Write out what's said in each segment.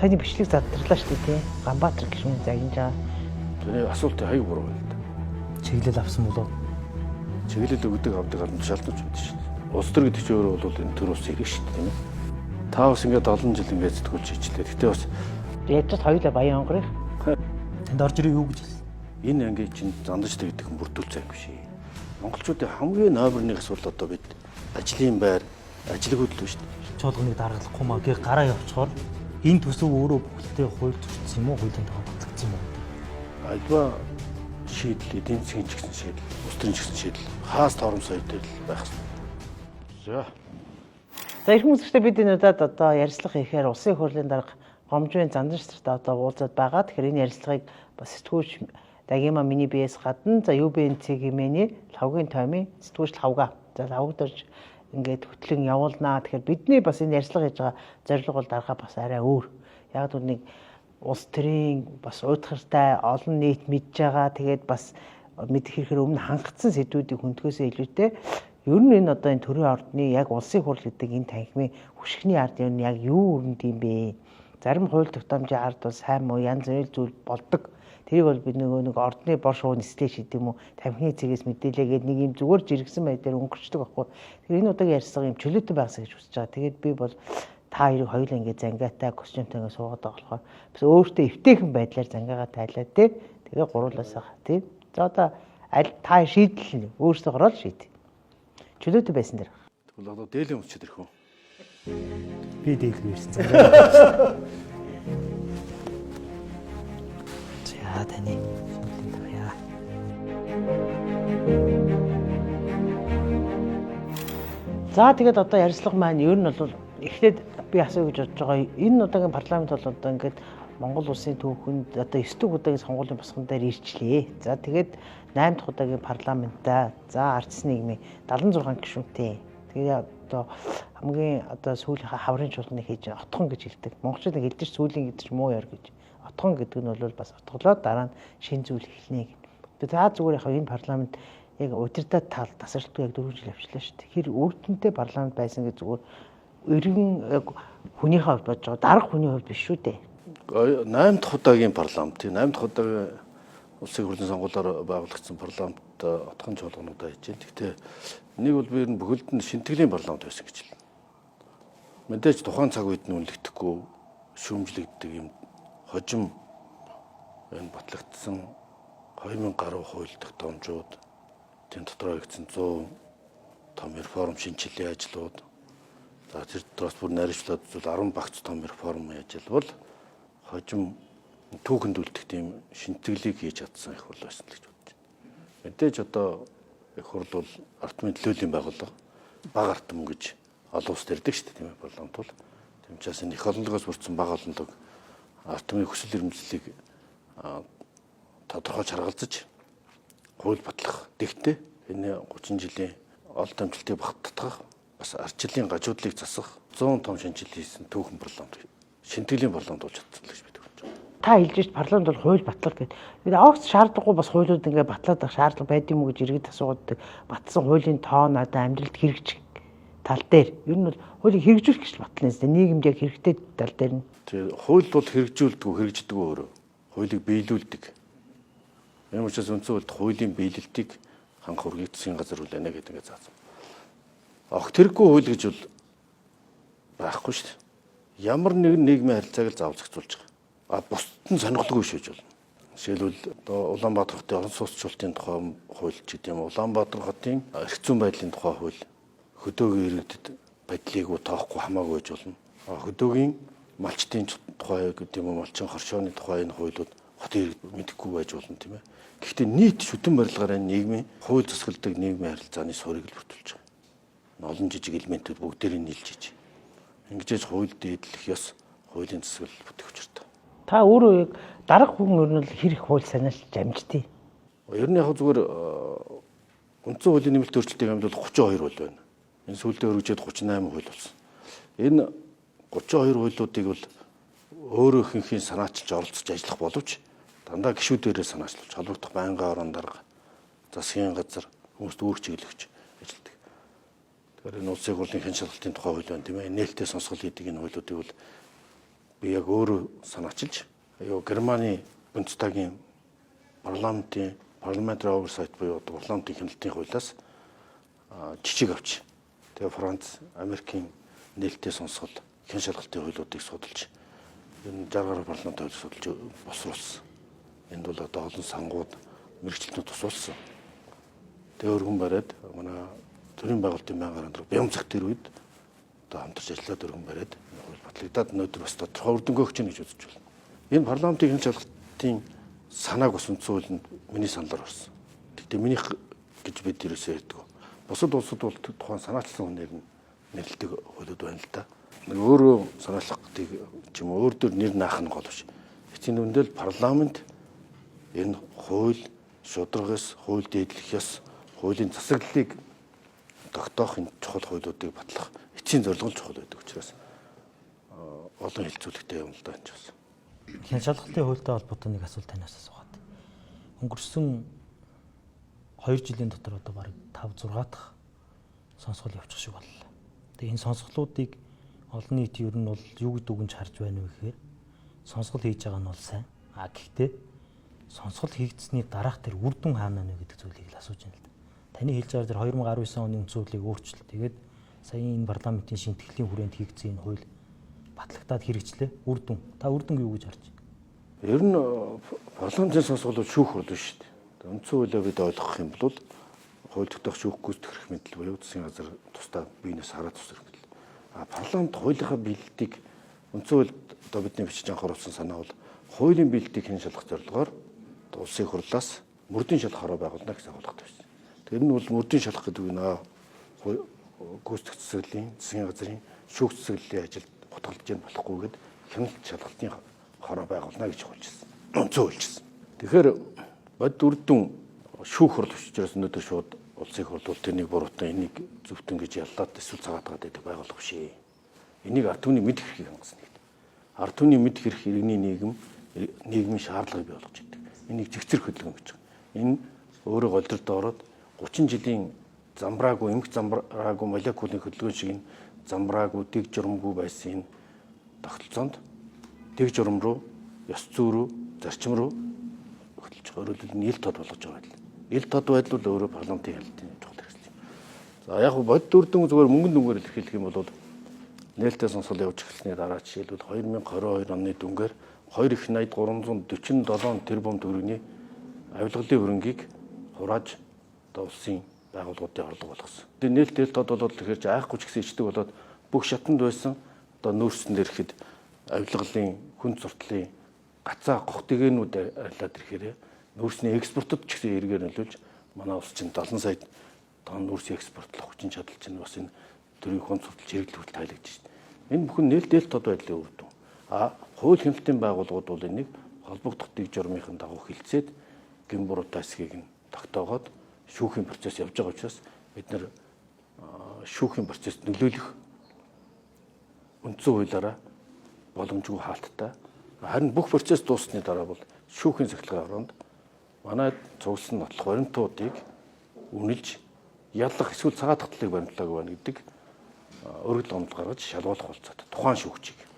Таны бичлэг задралаа шүү дээ тий. Ганбаатар гишүүн загнаж байгаа. Тэний асуултыг хаяг буруу байлаа. Чиглэл авсан болоо. Чиглэл өгдөг авдаг албан шалтгаан ч байдаг шин. Улс төр гэдэг чинь өөрөө бол энэ төр ус ирэх шүү дээ тийм ээ. Та бас ингээд 7 жил ингээд зэтгүүлж хийчлээ. Гэтэ бас яаж ч хоёулаа баян онгорыг. Танд орж ирээ юу гэж хэлсэн? энэ ангийн чинь зандаж тэгдэг хүн бүрдүүл цайг биш. Монголчуудын хамгийн номерны асуудал одоо бид ажлын байр, ажил хөдөл шүү дээ. Чуулганыг даргалахгүй маа гээ гараа явчихоор энэ төсөв өөрөө бүгдээ хууль зөрчсөн юм уу? Хуулийн дагуу батлагдсан юм уу? Альва шийдэл, эдийн засгийн ч гэсэн шийдэл, улс төрийн ч гэсэн шийдэл хаас тоором соёл дээр л байх хэрэгтэй. За. За их хүмүүстэй бид энэ удаад одоо ярилцлага хийхээр улсын хурлын дарга гомжийн зандан шатартай одоо уулзаад байгаа. Тэгэхээр энэ ярилцлагыг бас сэтгүүлч Дагима миний биес гадна за ЮБНЦ хэмээний лавгийн тоймын сэтгүүлч Лавга. За лавгдэрж ингээд хөтлөн явуулнаа. Тэгэхээр бидний бас энэ ярилцлага хийж байгаа зорилго бол дарга бас арай өөр. Яг л нэг улс төрийн бас уйдгартай олон нийт мэдж байгаа. Тэгээд бас мэдэх хэрэг өмнө хангацсан сэдвүүдийг хөндгөөсөө илүүтэй ер нь энэ одоо энэ төрийн ордны яг улсын хурл гэдэг энэ танхимын хүшигний ард ер нь яг юу өрөнд юм бэ? Зарим хууль тогтоомжийн ард бол сайн муу янз бүрийн зүйл болдог. Тэрийг бол бид нэг ордны бор шуу нислээ шийд юм уу тамхины цэгээс мэдээлээгээд нэг юм зүгээр жиргсэн байдлаар өнгөрчдөг байхгүй. Тэгэхээр энэ удаагийн ярилцлага юм чөлөөтэй байгаасаа гэж үзэж байгаа. Тэгээд би бол та хоёрыг хоёулаа ингээд зангаатай костюмтай ингээд суугаад байгаа болохоор бас өөртөө эвтэйхэн байдлаар зангаагаа тайлаа тий. Тэгээ гуруулаасаа тий. За одоо аль та шийдэл өөрсдөө гараад шийд. Чөлөөтэй байсан дэр. Тэгвэл одоо дээлийн өмчөд ирэх үү? Би дээлгүй ирсэн. За таны шийдэл тавья. За тэгээд одоо ярилцлага маань ер нь бол эхлээд би асуу гэж бодож байгаа. Энэ удаагийн парламент бол одоо ингээд Монгол улсын түүхэнд одоо 9 дэх удаагийн сонгуулийн босгон дээр ирчлээ. За тэгээд 8 дахь удаагийн парламентаа за ардс нийгмийн 76 гишүүнтэй. Тэгээд одоо хамгийн одоо сүүлийнхаа хаврын чуулганыг хийж отхон гэж хэлдэг. Монголчууд хэлдэг ш сүүлийн гэдэг ч муу яар гэж. Отхон гэдэг нь бол бас отголоод дараа нь шин зүйл эхэлнэ гэх. За зүгээр яг энэ парламент яг удирдах тал тасралтгүй яг 4 жил авчлаа шүү дээ. Тэр өөртөнтэй парламент байсан гэж зүгээр өргөн хүнийхээ хувьд бодож байгаа. Дарга хүний хувьд биш шүү дээ. 8 дахь удаагийн парламент, 8 дахь удаагийн улсын хурлын сонгуулиар байгуулагдсан парламент отхон чуулгануудаа хийж байна. Гэхдээ нэг бол би бүгд нь шинтгэлийн парламент байсан гэж хэлнэ. Мэдээж тухайн цаг үед нь үнэлэгдэхгүй шүүмжлэгддэг юм хожим энэ батлагдсан 2000 гаруй хууль тогтоомжууд тэн дотроо хийгдсэн 100 том реформ шинжилгээ ажлууд за тэр дотроос бүр нарийнчлаад зүйл 10 багц том реформ ажиллавал хожим түүхэнд үлдэх тийм шинтгэлийг хийж чадсан их бол байсан л гэж бодож байна. Мэдээж одоо их хурл бол ардмын төлөөлийн байгууллага бага ардм гэж олон улс төрдөг шүү дээ тийм ээ парламент бол. Тийм учраас энэ их олонлогоос бүрдсэн бага олонлог ардмын хүсэл эрмэлзлийг тодорхойлж харгалзаж хууль батлах дэгтээ энэ 30 жилийн ол дамжлалтыг багтаах бас ардчлалын гажуудлыг засах 100 том шинжилгээ хийсэн түүхэн парламент шинтгэлийн парламент болж чадсан л гэж бид хэлж байна. Та хэлж ш парламент бол хууль батлах гэдэг. Тэгээд огт шаардлагагүй бас хуулиуд ингээд батлаад авах шаардлага байд юм уу гэж иргэд асуугаад батсан хуулийн тоон одоо амьдралд хэрэгжих тал дээр ер нь бол хуулийг хэрэгжүүлэх гэж батлана юм. Нийгэмд яг хэрэгтэй тал дээр нь. Тэгээ хууль бол хэрэгжүүлдэг, хэрэгждэг өөрөө. Хуулийг биелүүлдэг. Ямар ч үсэн үед хуулийн биелэлтийг хангах үргэлж засгийн газар хүлээнэ гэдэг ингээд заасан. Огт хэрэггүй хууль гэж бол байхгүй шүү дээ. Ямар нэгэн нийгмийн харилцааг л заавал зохицуулж байгаа. Бусдад нь сонирхолгүй шүүж болно. Жишээлбэл одоо Улаанбаатар хотын орон сууцчлалтын тухай хууль ч гэдэг юм. Улаанбаатар хотын эрх зүйн байдлын тухай хууль хөдөөгийн иргэдэд байдлыг тоохгүй хамаагүй гэж болно. Хөдөөгийн малчтын тухай гэдэг юм малчин хоршооны тухай энэ хуулиуд хотын иргэд мэдэхгүй байж болно тийм ээ. Гэхдээ нийт шүтэн барилгаараа нийгмийн хууль засгалдаг нийгмийн харилцааны суурийг л бүрдүүлж байгаа. Олон жижиг элементүүд бүгдээрээ нийлж иж. Ингэж хууль дээдлэх ёс хуулийн засвал бүтэх учиртай. Та өөрөө яг дарга хүн ер нь хэрэг хууль санаалж амжтыг. Ер нь яг зүгээр үндсэн хуулийн нэмэлт өөрчлөлтийг амжуул 32 хууль байна. Энэ сүүлдээ өргөжөөд 38 хууль болсон. Энэ 32 хуулиудыг бол өөрөө ихэнхийн санаачилж оролцож ажиллах боловч дандаа гишүүдээрээ санаачлуулж холбогдох байнгын орон дарга засгийн газар хүмүүст үүрэг чиглэгч ажилладаг. Тэгэхээр энэ улсын хурлын хэн шалгалтын тухай хууль байна тийм ээ. Нээлттэй сонсгол хийдэг энэ хуулиудыг бол би яг өөрөө санаачилж аюу Германы Бундестагийн парламентary oversight буюу парламентын хяналтын хуулиас жижиг авч тэгээ Франц, Америкийн нээлттэй сонсгол хэн шалгалтын хуулиудыг судалж энэ 60 гаруй парламентын хуулийг судалж босруулсан. Энд бол одоо олон сангууд мэрэгчлэнүүд тусуулсан. Тэгээ өргөн бариад манай төрийн байгуулалтын байнгын гараанд Бямцах тэр үед одоо хамтарч ажиллаад өргөн бариад хууль батлагдаад өнөөдөр бас тодорхой үр дүнгээ өгч гэнэ гэж үзэж байна. Энэ парламентын хэн шалгалтын санааг бас үндсэн хуулинд миний саналаар орсон. Гэхдээ минийх гэж бид ерөөсөө ярьдаг. Бусад улсууд бол тухайн санаачилсан хүнээр нь нэрлэдэг хуулиуд байна л да. Нэг өөрөө санаачлагыг ч юм уу өөр дөр нэр наах нь гол биш. Эцсийн дүндээ парламент энэ хууль шударгаас, хууль дээдлэх ёс, хуулийн засаглалыг тогтоох энэ чухал хуулиудыг батлах эцсийн зорилго чухал байдаг учраас олон хэлцүүлэгтэй юм л да энэ ч бас. Хэн шалгалтын хуультай холбоотой нэг асуулт танаас асуугаад. Өнгөрсөн 2 жилийн дотор одоо бараг 5-6 дахь сонсгол явуучих шиг боллоо. Тэгээ энэ сонсголуудыг олон нийт ер нь бол юу гэдэг үгэнж харж байна вэ гэхээр сонсгол хийж байгаа нь бол сайн. Гэхдээ сонсгол хийгдсэний дараах тэр үр дүн хаана вэ гэдэг зүйлийг л асууж байна л да. Таны хэлж байгаа тэр 2019 оны үндсэн хуулийг өөрчил. Тэгээд саяын энэ парламентын шинтгэлийн хүрээнд хийгдсэн энэ хууль батлагдаад хэрэгжлээ. Үр дүн. Та үр дүнг юу гэж харж байна? Ер нь парламентын сонсголууд шүүх болно шүү дээ. Үндсэн хуулиа бид ойлгох юм бол хууль тогтоох шүүх гүйцэтгэх эрх мэдэл буюу засгийн газар тусдаа биенээс хараад тус эрх мэдэл. Парламент хуулийнхаа биелэлтийг үндсэн хуульд одоо бидний бичиж анхааруулсан санаа бол хуулийн биелэлтийг хэн шалгах зорилгоор улсын хурлаас мөрдийн шалгахаараа байгуулна гэсэн агуулгатай байсан. Тэр нь бол мөрдийн шалгах гэдэг нь гүйцэтгэх засаглалын засгийн газрын шүүх засаглалын ажилд хутгалж яах болохгүйгээд хяналт шалгалтын хороо байгуулна гэж хуулжсэн. Үндсэн хуульчсан. Тэгэхээр бод үрдүн шүүх хурл учраас өнөөдөр шууд улсын хурл бол тэрнийг буруутан энийг зөвтөн гэж яллаад эсвэл цагаад байдаг байгууллага биш ээ. Энийг ард түмний мэдэх эрхийг хангасан нэг. Ард түмний мэдэх эрх иргэний нийгмийн шаардлагыг бий болгож идэг. Энийг зэгцэрх хөдөлгөөн гэж байна. Энэ өөрөө голдорт ороод 30 жилийн замбраагүй, эмх замбраагүй молекулын хөдөлгөөн шиг энэ замбраагүй, дэг журамгүй байсан энэ тогтолцоонд дэг журам руу, ёс зүй рүү, зарчим руу хөдөлж байгаа. Өөрөлдөл нь ил тод болгож байгаа юм. Ил тод байдал бол өөрөө парламентын хяналтын чухал хэрэгсэл юм. За яг бод үрдэн зүгээр мөнгөн дүнгээр илэрхийлэх юм бол нээлттэй сонсгол явж эхэлсний дараа жишээлбэл 2022 оны дүнгээр 2 их 80 347 тэрбум төгрөгийн авилгалын хөрөнгийг хурааж одоо улсын байгууллагуудын орлого болгосон. Тэгээ нээлттэй тод бол тэгэхээр айхгүй ч гэсэн ичдэг болоод бүх шатанд байсан одоо нөөцсөн дээр ихэд авилгалын хүн зуртлын гацаа гох дээгнүүд арилаад ирэхээр нөөцний экспортод ч гэсэн эргээр нөлөөлж манай улс чинь 70 сая тонн нөөцийн экспортлох хүчин чадал чинь бас энэ төрийн хүн зуртал чиглэлд тайлагдж байна. Энэ бүхэн нээлттэй тод байдлын үр дүн. Хууль хяналтын байгууллагууд бол энийг холбогдох дэг журмынхын дагуу хилцээд гин буруутай хэсгийг нь тогтоогоод шүүхийн процесс явж байгаа учраас бид нэр шүүхийн процесс нөлөөлөх үндсэн хуулиараа боломжгүй хаалттай. Харин бүх процесс дууссаны дараа бол шүүхийн сахилгын оронд манай цугласан нотлох баримтуудыг үнэлж яллах эсвэл цагаат татлыг баримтлаагүй байна гэдэг өргөл гомдол гаргаж шалгуулах болцоод тухайн шүүгчийг.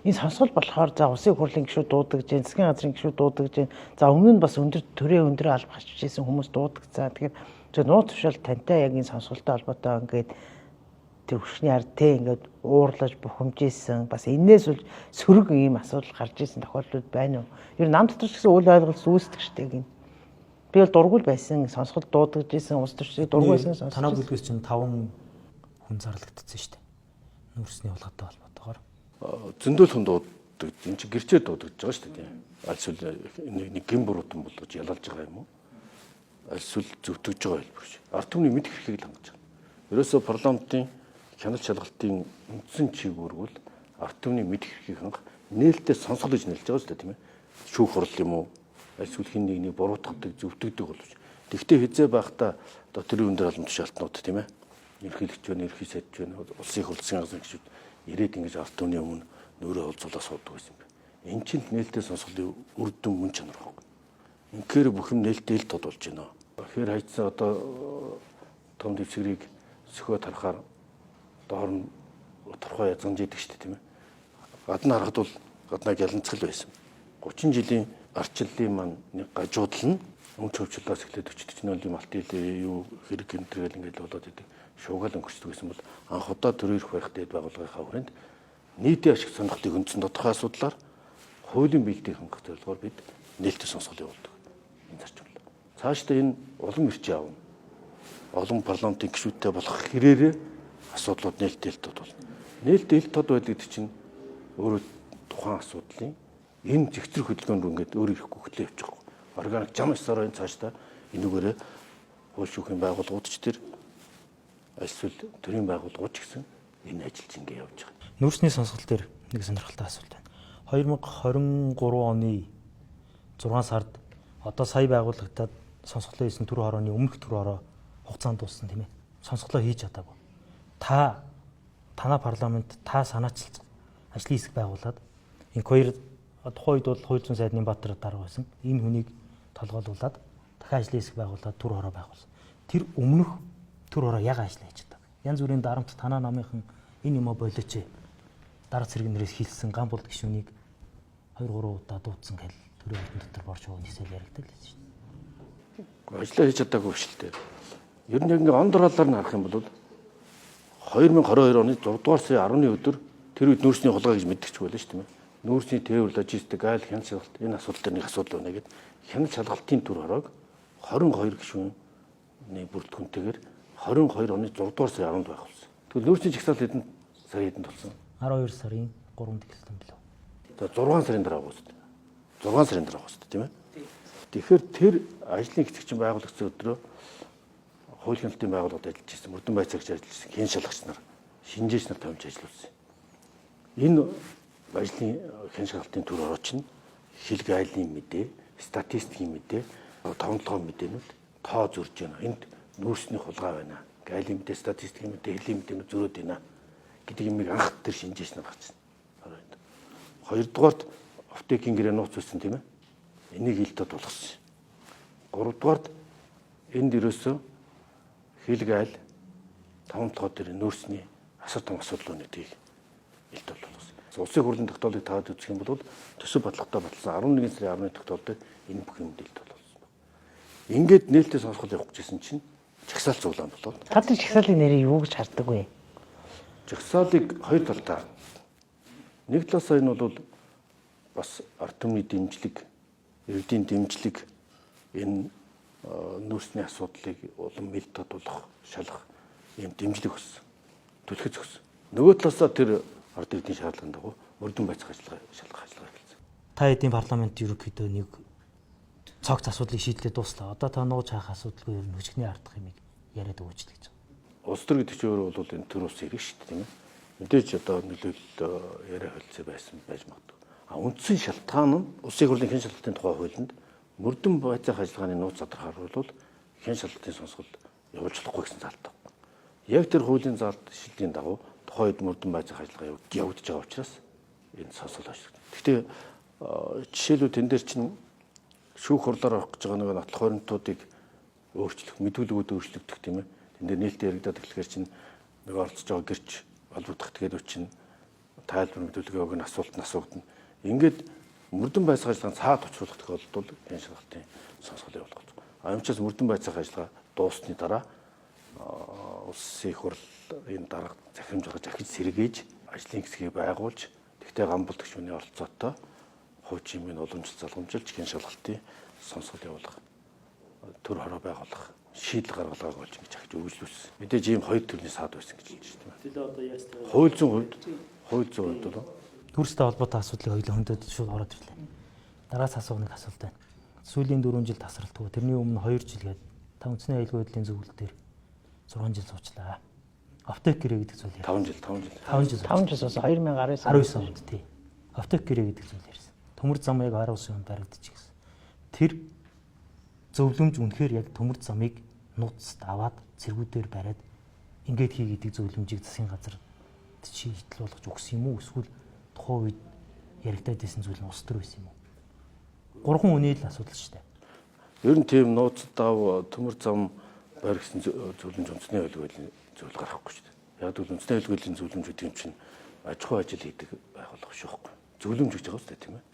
Энэ сонсгол болохоор за улсын хурлын гишүүд дуудагдж, засгийн газрын гишүүд дуудагдж, за өмнө нь бас төрийн өндөр алба хашиж ирсэн хүмүүс дуудагдсан. Тэгэхээр нууц тушаал тантай яг энэ сонсголтой холбоотой ингээд тэр хүчний ард те ингээд уурлаж бухимжижсэн бас энээс үл сөрөг ийм асуудал гарч ирсэн тохиолдлууд байна уу? Ер нь нам дотор ч гэсэн үйл ойлголт үүсдэг штеп гин. Би бол дургуул байсан сонсголт дуудагдж ирсэн улс төрчдийн дургуул байсан сонсголт. Танаа бүлгээс чинь 5 хүн зарлагдсан штеп. Нүүрсний улгаатай холбоотойгоор. Зөндөл хүн дууддаг. Энд чинь гэрчээр дуудагдж байгаа шүү дээ. Аль эсвэл нэг гин буруутан болгож ялалж байгаа юм уу? Аль эсвэл зөвтгөж байгаа хэлбэр шүү. Ард түмний мэдэх эрхийг л хангаж байгаа. Ерөөсөө парламентын хяналт шалгалтын үндсэн чиглэл үргэл ард түмний мэдэх эрхийг хангах нээлттэй сонсгол гэж нэрлэж байгаа шүү дээ, тийм ээ. Шүүх хурал юм уу? Аль эсвэл хин нэгнийг буруутгадаг, зөвтгөдөг боловч. Тэгвэл хизээ байхдаа одоо төрийн өндөр албан тушаалтнууд тийм ээ. Ерхийлэгч байна, ерхий сайдч байна, улсын хурлын газрын гишүүд ирээд ингэж ард түмний өмнө нөрөө олзуулаа суудаг байсан юм байна. Энд чинь нээлттэй сонсголын үр дүн мөн чанар баг. Инхээр бүх юм нээлттэй л тод болж байна. Тэгэхээр хайцсан одоо том дэвсгэрийг сөхөө тарахаар доор нь тодорхой язганж идэг шүү дээ, тийм ээ. Гадна харахад бол гаднаа гяланцгал байсан. 30 жилийн арчлалын маань нэг гажуудлал нь өмч хөвчлөөс эхлээд 40-40 юм алт илээ юу хэрэг гэмтрэл ингээд болоод идэг шуугаал өнгөрчдөг гэсэн бол анх удаа төрөөрөх барихтай байгууллагынхаа хүрээнд нийтийн ашиг сонирхлыг үндсэн тодорхой асуудлаар хуулийн биелэлтийг хангах зорилгоор бид нээлттэй сонсгол явуулдаг. Энэ зарчмал. Цаашдаа энэ улам ирчээ авна. Олон парламентын гишүүдтэй болох хэрээрээ асуудлууд нээлттэй тод болно. Нээлттэй тод байдаг чинь өөрөө тухайн асуудлын энэ зэгцрэх хөдөлгөөнд ингээд өөр ирэхгүй хөтлөө явчих. Органик зам ёсоор энэ цаашдаа энүүгээрээ хууль шүүхийн байгууллагууд ч тэр эсвэл төрийн байгууллагууд ч гэсэн энэ ажил чинь ингээд явж байгаа. Нүүрсний сонсгол дээр нэг сонирхолтой асуулт байна. 2023 оны 6 сард одоо сая байгуулагдаад сонсголоо хийсэн түр хорооны өмнөх түр хороо хугацаанд дууссан тийм ээ. Сонсголоо хийж чадаагүй. Танай парламент та санаачилж ажлын хэсэг байгуулад энэ хоёр тухайн үед бол хууль зүйн сайд Нямбатар дарга байсан. Энэ хүнийг толгойлуулад дахин ажлын хэсэг байгуулад түр хороо байгуулсан. Тэр өмнөх түр хороо яг ажиллаж чаддаг. Янз бүрийн дарамт танаа намынхан энэ юм болооч дарга цэрэгнэрээс хилсэн ган болд гишүүнийг 2 3 удаа дуудсан гэл төрийн албан дотор борч өгөх нисэл яригдал байсан шүү дээ. Ажлаа хийж чадаагүй биш л дээ. Ер нь яг ингээ он дороолоор нь харах юм бол 2022 оны 6 дугаар сарын 10-ны өдөр тэр үед нүүрсний хулгай гэж мэддэгч байлаа шүү дээ. Нүүрсний тээвэр логистик айл хяналт шалгалт энэ асуудал дээр нэг асуудал байна гэдэг. Хяналт шалгалтын түр хороог 22 гишүүний бүрэлдэхүүнтэйгээр 22 оны 6 дугаар сарын 10-нд байх болсон. Тэгвэл нүүрсний жагсаалт хэдэн сарын хэдэн болсон? 12 сарын 3-нд эхэлсэн билүү. За 6 сарын дараа гост. 6 сарын дараа гост тийм ээ. Тэгэхээр тэр ажлын хэсэг чинь байгуулагдсан өдрөө хууль хяналтын байгууллагад ажиллаж ирсэн, мөрдөн байцаагч ажиллаж ирсэн, хэн шалгач нар, шинжээч нар тавьж ажиллуулсан. Энэ ажлын хэн шалгалтын түр хороо чинь хэлэг айлын мэдээ, статистикийн мэдээ, тавталгын мэдээнүүд тоо зөрж байна. Энд нүүрсний хулгай байна. Айлын мэдээ, статистикийн мэдээ, хэллийн мэдээнүүд зөрөөд байна гэдэг юмыг анх тэр шинжээч нар гаргасан. Хоёрдугаарт аптекийн гэрээ нууц байсан тийм ээ. Энийг хилтэд болгосон. Гуравдугаарт энд ерөөсөө хэлэг айл 5 дахь дээр нүүрсний асар том асуудал нэгдийг хилтэд болгосон. Улсын хурлын тогтоолыг таад үзэх юм бол төсөв бодлоготой баталсан 11 сарын 10-ны тогтоол дээр энэ бүх юм дэлт болсон байна. Ингээд нээлттэй сонсгол явах гэжсэн чинь жагсаал зуглаан болоод. Гадны жагсаалын нэрийг юу гэж харддаг вэ? Жагсаалыг хоёр талдаа. Нэг талаасаа энэ бол бас ард түмний дэмжлэг, иргэдийн дэмжлэг энэ нүүрсний асуудлыг улам мэлдэд болох, шалгах ийм дэмжлэг өссөн. Түлхэц өссөн. Нөгөө талаасаа тэр ард иргэдийн шаардлагын дагуу мөрдөн байцаах ажиллагаа эхэлсэн. Та эдийн парламент ерөнхийдөө нэг цогц асуудлыг шийдлээ дуслаа. Одоо та нууж хаах асуудалгүй ер нь хүчний ардах юмыг яриад өгөөч л гэж байна. Улс төр гэдэг чинь өөрөө бол энэ төр ус ирэх шүү дээ тийм ээ. Мэдээж одоо нөлөөлөлт яриа холцоо байсан байж магадгүй. Үндсэн шалтгаан нь улсын хурлын хэн шалгалтын тухай хуулинд мөрдөн байцаах ажиллагааны нууц тодорхойлбол хэн шалгалтын сонсголт явуулж болохгүй гэсэн заалт. Яг тэр хуулийн заалт шилжлийн дагуу тухайд мөрдөн байцаах ажиллагаа явагдаж байгаа учраас энэ сонсгол ашиглагдана. Гэхдээ жишээлбэл тэн дээр чинь шүүх хурлаар орох гэж байгаа нэг нотлох хоринтуудыг өөрчлөх, мэдүүлгүүд өөрчлөгдөх тийм ээ. Тэн дээр нээлттэй яригадаад эхлэхээр чинь нэг оролцож байгаа гэрч холбогдох тэгээд чинь тайлбар мэдүүлгээ өгнө асуулт нь асуугдана. Ингээд мөрдөн байцаах ажиллагаанд цаад учруулах тохиолдолд хэн шалгалтын сонсгол явуулах гэж. Аимчаас мөрдөн байцаах ажиллагаа дуусны дараа улсын хурл энэ дарга захирамж гаргаж ахиж сэргээж ажлын хэсгийг байгуулж тэгтээ гамболт гишүүний оролцоотой хуучин минь уламжлалт залгамжилж хэн шалгалтын сонсгол явуулах төр хороо байгуулах шийдэл гаргалгааг болж ингэж ахиж үргэлжлүүлсэн. Мэдээж ийм хоёр төрлийн саад байсан гэж хэлж байна. Тэгэл одоо яаж тавь. Хууль зүйн хувьд бол Нүүрстэй холбоотой асуудлыг хоёулаа хөндөд шууд ороод ирлээ. Дараас асуух нэг асуулт байна. Сүүлийн 4 жил тасралтгүй. Тэрний өмнө 2 жилгээд та үндэсний аюулгүй байдлын зөвлөлт дээр 6 жил суучлаа. Аптек гэрээ гэдэг зүйл ярьсан. 5 жил суусан 2019 онд тий. Аптек гэрээ гэдэг зүйл ярьсан. Төмөр зам яг 19 онд баригдчихсэн. Тэр зөвлөмж үнэхээр яг төмөр замыг нууцд аваад цэргүүдээр бариад ингээд хий гэдэг зөвлөмжийг засгийн газар шийдэл болгож өгсөн юм уу? Эсвэл тухайн үед яригдаад байсан зүйл нь ус төр байсан юм уу? 3 үний л асуудал шүү дээ. Ер нь тийм нууцд ав төмөр зам баригдсан зөвлөмж үндэсний аюулгүй байдлын зөвлөл гаргахгүй шүү дээ. Яг л үндэсний аюулгүй байдлын зөвлөмж гэдэг юм чинь аж ахуй ажил хийдэг байгууллага шүү дээ. зөвлөмж гэж байгаа үстэй тийм ээ.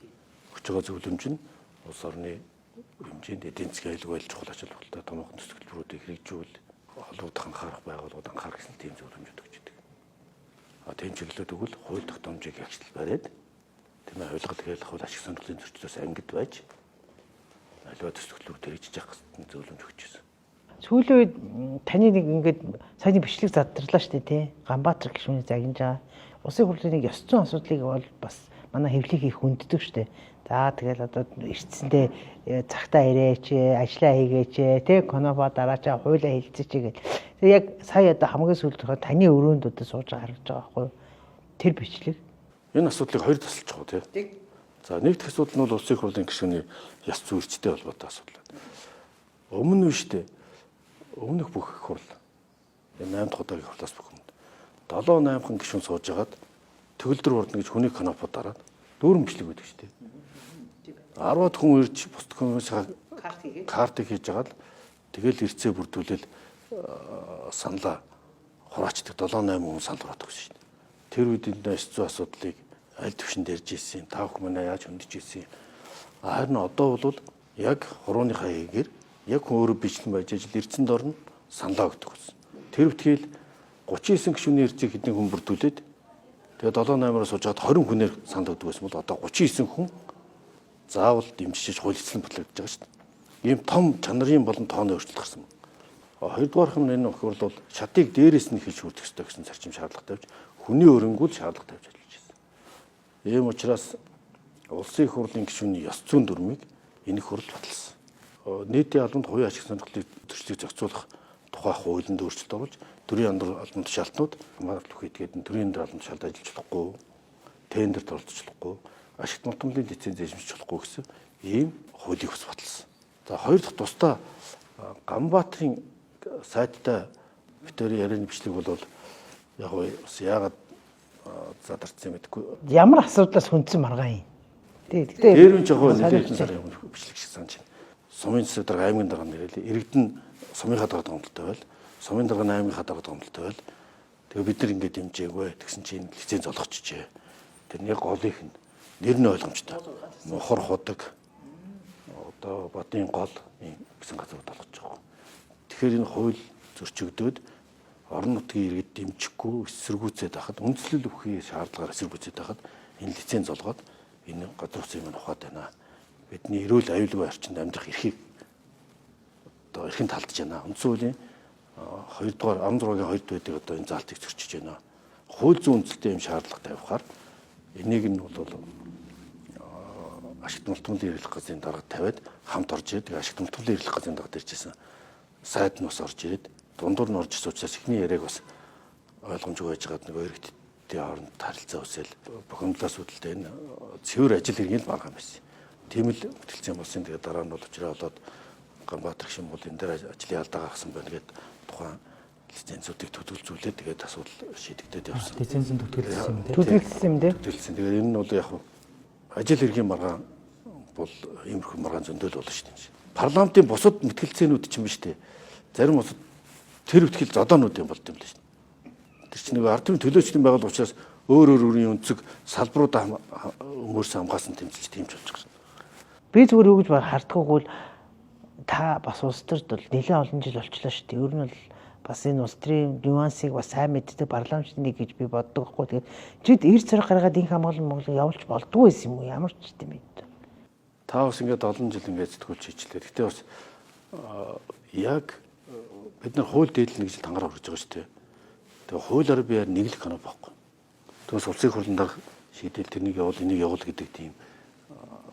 Өгч байгаа зөвлөмж нь улс орны хэмжээнд эдийн засгийн аюулгүй байдал чухал ач холбогдолтой томоохон төсөл төлбөрүүдийг хэрэгжүүл холбогдох анхаарах байгууллагууд анхаарах гэсэн тийм зөвлөмжүүд өгч байдаг. Тийм чиглэлүүд өгвөл хууль тогтоомжийг ягчлал бариад тийм ээ ойлгол гээл хууль ашиг сонирхлын зөрчлөөс ангид байж аливаа төсөл төлбөрүүд хэрэгжиж явах гэсэн зөвлөмж өгч байсан. Сүүлийн үед таны нэг ингээд саяны бичлэг задарлаа шүү дээ тий. Ганбаатар гишүүний загинж байгаа. Улсын хурлын нэг ёс зүйн асуудлыг бол бас манай хэвлийг их хүнддэг шүү дээ. За тэгэл одоо эртсэндээ цагтаа ирээч, ажиллаа хийгээч, тий конопо дараачаа хуулиа хэлцээч гэл. Тэгээ яг сая одоо хамгийн сүүлд таны өрөөнд одоо сууж харагдаж байгаа байхгүй юу? Тэр бичлэг. Энэ асуудлыг хоёр тасалж байгаа тий. За нэг дэх асуудал нь бол улсын хурлын гишүүний ёс зүйн эрчтэй холбоотой асуудал. Өмнө нь шүү дээ. Өмнөх бүх их хурл 8 дахь удаагийн хурлаас бүх өмнө 7-8хан гишүүн сууж агаад төгөлдөр урдна гэж хүний конопо дараад дүүрэн бичлэг байдаг шүү дээ. 10-аад хүн ирж бусд хүмүүсийн картыг хийж агаад тэгэл ирцээ бүрдүүлэл саналаа хураачдаг 7-8 хүн санал хураах гэсэн шүү дээ. Тэр үед энэ ёс зүйн асуудлыг аль төвшөнд ярьж ирсэн, тав хүмүүнээ яаж хөндөж ирсэн. Харин одоо бол яг хурууныхаа хийгээр яг өөрөө бичлэн байж ажил эрдэнэд орно саналаа өгдөг гэсэн. Тэр үтгээл 39 гишүүний эрдийг хэдэн хүн бүрдүүлээд тэгээд 7-8-аар суужгаад 20 хүнээр санал өгдөг байсан бол одоо 39 хүн заавал дэмжиж хууль эзлэн батлагдаж байгаа шүү дээ. Ийм том чанарын болон тооны өөрчлөлт гарсан. Хоёрдугаар хэм энэ өхөр бол шатыг дээрээс нь хийж хүрдэх ёстой гэсэн зарчим шаардлагатай тавьж хүний өрөнгүүл шаардлагатай тавьж ажиллаж байна. Ийм учраас улсын их хурлын гишүүний ёс зүйн дүрмийг энэ хурл баталсан. Нийтийн албанд хувийн ашиг сонирхлын төслийг зохицуулах тухай хуулинд өөрчлөлт оруулж төрийн албан тушаалтнууд хамгаалалт хийгээд төрийн албан тушаалд ажиллаж болохгүй, тендерт оролцохгүй, ашигт нутмын лиценз эзэмшиж болохгүй гэсэн ийм хуулийг ус баталсан. За хоёр дахь тусдаа Ганбаатарын сайттай битүүрийн ярианы бичлэг бол яг бас яагаад задарсан юм гэдэггүй. Ямар асуудлаас хүндсэн маргаан юм. Гэхдээ дээр нь жоохон нэлээд сарын өмнө бичлэг шиг санаж байна. Сумын засаг дарга аймгийн дарга нэрэл иргэдэн сумынхаа дарга гомдолтой байл, сумын дарга аймгийнхаа дарга гомдолтой байл. Тэгээ бид нар ингэж дэмжээгүй тэгсэн чинь лиценз олгочихжээ. Тэр нэг голынх нь нэр нь ойлгомжтой. Мохор худаг одоо Бадын гол гэсэн газрууд олгож байгаа. Тэгэхээр энэ хууль зөрчигдөөд орон нутгийн иргэд дэмжихгүй эсэргүүцээд байхад үндэслэл өгөхий шаардлагаар эсэргүүцээд байхад энэ лиценз олгоод энэ газар утсыг мань ухаад байна. Бидний эрүүл аюулгүй орчинд амьдрах эрхийг одоо эрхэнд талдж байна. Үндсэн хуулийн 2-р 16-гийн 2-д байдаг одоо энэ заалтыг зөрчиж байна. Хууль зүйн үндэслэлтэй юм шаардлага тавихаар энийг нь бол ашигт мултмалын эрхлэх газрын дарга тавиад хамт орж ирээд ашигт мултмалын эрхлэх газрын дарга дэрчсэн сайд нь бас орж ирээд дундуур нь орж ирсэн учраас ихний яриаг бас ойлгомжгүй байж байгаа нэг өргөдтэй хооронд харилцаа үсэл бухимдлаас үүдэлтэй энэ цэвэр ажил хэргийг л маргаан байсан. Тийм л бүтэлцэн болсон. Тэгээд дараа нь бол учраа болоод Ганбаатар гişүн бол энэ дээр ажлын алдаа гаргасан байна гэдэг тухайн лицензүүдийг төдөлзүүлээд тэгээд асуудал шийдэгдээд явсан. Лицензийн төтгөлсөн юм тийм. Төдөлсөн юм дээ. Төдөлсөн. Тэгээд энэ нь бол яг ажил хэргийн маргаан бол иймэрхүү маргаан зөндөл болно шүү дээ. Парламентын бусад мэтгэлцээнүүд ч юм ба шүү дээ. Зарим бусад тэр үтгэл зодоонууд юм болд юм л шүү дээ. Тэр чинь нэг ард түмний төлөөчлийн байгуул учраас өөр өөрийн өнцөг салбаруудаа өмөрсөн хамгаалсан тэмцэлж тийм ч болж байгаа. Би зүгээр юу гэж хардгаггүй та бас улс төрд бол нэлээд олон жил болчихлоо шүү дээ. Ер нь бол бас энэ улс төрийн нюансыг бас сайн мэддэг парламентын нэг гэж би боддог байхгүй. Тэгээд чид эрс цараг гаргаад инх хамгаалал Монголыг явуулж болдгоо байсан юм уу? Ямар ч юм бэ? Та бас ингээд олон жил ингээд сэтгүүлч хийчлээ. Гэхдээ бас яг бид нар хууль дээдлэнэ гэж тангараа хүргэж байгаа шүү дээ. Тэгээ хуулиар би яг нэг л канал байхгүй. Тэгээс улсын хурлын дарга шийдэл тэрнийг явуул энийг явуул гэдэг тийм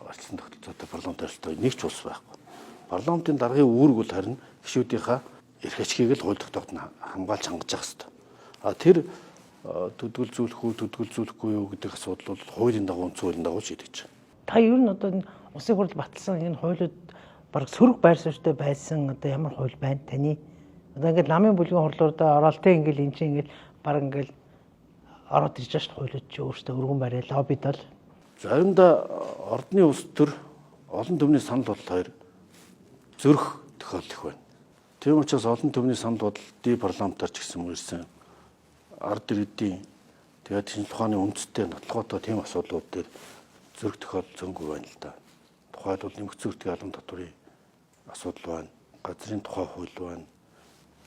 арчлан тогтолцоотой парламент арилтаа нэг ч улс байхгүй. Парламентын даргын үүрэг бол харин гишүүдийнхаа эрх ашгийг л хууль тогтооход хамгаалж хангаж явах хэрэгтэй. Тэр төдөлзүүлэх үү, төдөлзүүлэхгүй юу гэдэг асуудал бол хуулийн дагуу хуулийн дагуу шийдэж байгаа. Та ер нь одоо энэ улсын хурл баталсан энэ хуулиуд баг сөрөг байр суурьтай байсан одоо ямар хууль байна таны? Одоо ингээд намын бүлгийн хурлуудаа оролтын ингээл энэ чинь ингээл баг ингээл ороод ирж байгаа шүү хуулиуд чи өөртөө өргөн барай лоббид бол. Заримдаа ордны улс төр олон түмний санал бодол хоёр зөрөх тохиолдол их байна. Тийм учраас олон түмний санал бодлыг парламентаар ч гэсэн мөрсөн ард иргэдийн тэгээд шинжлэх ухааны үндэстэй нотлохотой тийм асуудлууд дээр зөрөх тохиолдол зөнгөө байна л да. Тухайлбал нэмэгдсэн өртгийн албан татврын асуудал байна. Газрын тухай хууль байна.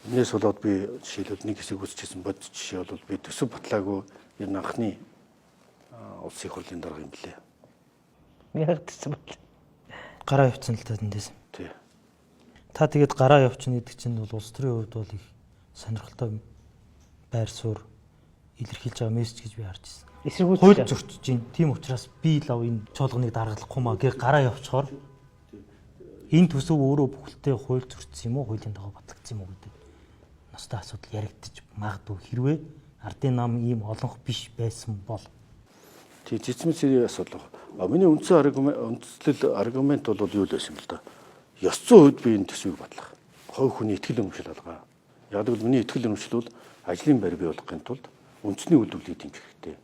Энээс болоод би жишээлбэл нэг хэсэг үүсчихсэн бод жишээ бол би төсөв батлаагүй ер нь анхны улсын их хурлын дарга юм блэ. Яг гэсэн бол. Гараа явцсан л та тэндээс. Тий. Та тэгээд гараа явчихна гэдэг чинь бол улс төрийн хувьд бол их сонирхолтой байр суурь илэрхийлж байгаа мессеж гэж би харж байна. Эсэргүүцэж Хууль зөрчиж байна. Тийм учраас би лав энэ чуулганыг даргалахгүй маа гэ гараа явчихоор энэ төсөв өөрөө бүхэлдээ хууль зөрчсөн юм уу, хуулийн дагуу батлагдсан юм уу гэдэг ностой асуудал яригдчих магадгүй хэрвээ ардын нам ийм олонх биш байсан бол. Тий, цэцмэн цэрийн асуудал байна. Миний үндслэл аргумент бол юу л байсан юм л да. Ёс зүйн үед би энэ төсвийг батлах. Хувь хүний итгэл үнэмшил алгаа. Яг л миний итгэл үнэмшил бол ажлын байр бий болгохын тулд үндэсний үйлдвэрлэлийг дэмжих хэрэгтэй.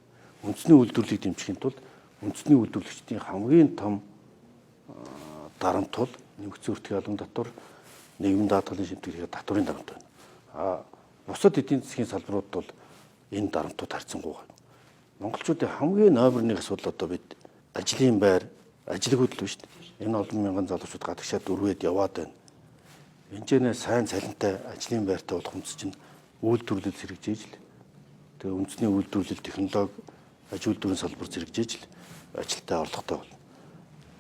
Үндэсний үйлдвэрлэлийг дэмжихийн тулд үндэсний үйлдвэрлэгчдийн хамгийн том дарамт бол нэмэгдсэн өртгийн албан татвар, нийгмийн даатгалын шимтгэлийг татврын дарамт байна. Бусад эдийн засгийн салбарууд бол энэ дарамтууд харьцангуй байна. Монголчуудын хамгийн номер 1 асуудал одоо бид ажлын байр, ажилгүйд л биш. Энэ олон мянган залуучууд гадагшаад өрөөд яваад байна. Энэчнээ сайн цалинтай ажлын байртай болох хүмүүс чинь үйлдвэрлэл зэрэгжээж л тэгээ үндэсний үйлдвэрлэл технологи аж үйлдвэрийн салбар зэрэгжээж л ажилтаа орлоготой бол.